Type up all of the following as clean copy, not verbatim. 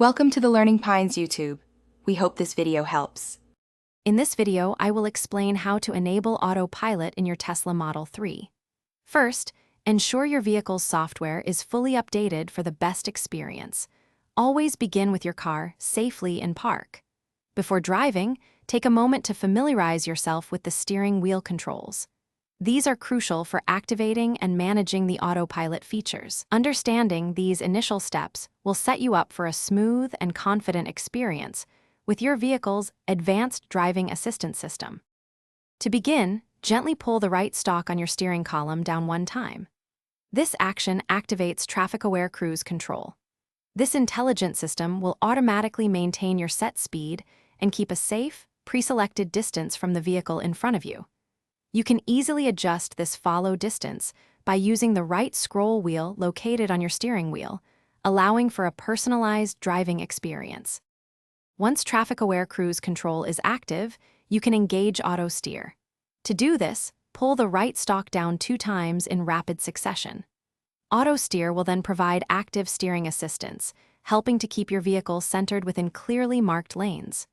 Welcome to the Learning Pines YouTube. We hope this video helps. In this video, I will explain how to enable autopilot in your Tesla Model 3. First, ensure your vehicle's software is fully updated for the best experience. Always begin with your car safely in park. Before driving, take a moment to familiarize yourself with the steering wheel controls. These are crucial for activating and managing the autopilot features. Understanding these initial steps will set you up for a smooth and confident experience with your vehicle's advanced driving assistance system. To begin, gently pull the right stalk on your steering column down one time. This action activates traffic-aware cruise control. This intelligent system will automatically maintain your set speed and keep a safe, pre-selected distance from the vehicle in front of you. You can easily adjust this follow distance by using the right scroll wheel located on your steering wheel, allowing for a personalized driving experience. Once traffic-aware cruise control is active, you can engage auto steer. To do this, pull the right stalk down 2 times in rapid succession. Auto steer will then provide active steering assistance, helping to keep your vehicle centered within clearly marked lanes.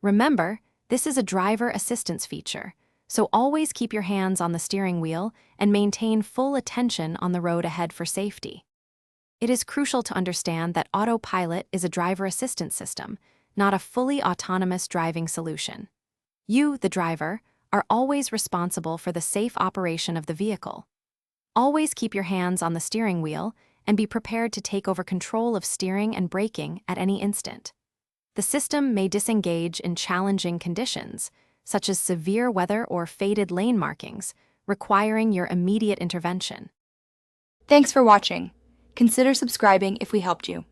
Remember, this is a driver assistance feature, so always keep your hands on the steering wheel and maintain full attention on the road ahead for safety. It is crucial to understand that autopilot is a driver assistance system, not a fully autonomous driving solution. You, the driver, are always responsible for the safe operation of the vehicle. Always keep your hands on the steering wheel and be prepared to take over control of steering and braking at any instant. The system may disengage in challenging conditions, such as severe weather or faded lane markings, requiring your immediate intervention. Thanks for watching. Consider subscribing if we helped you.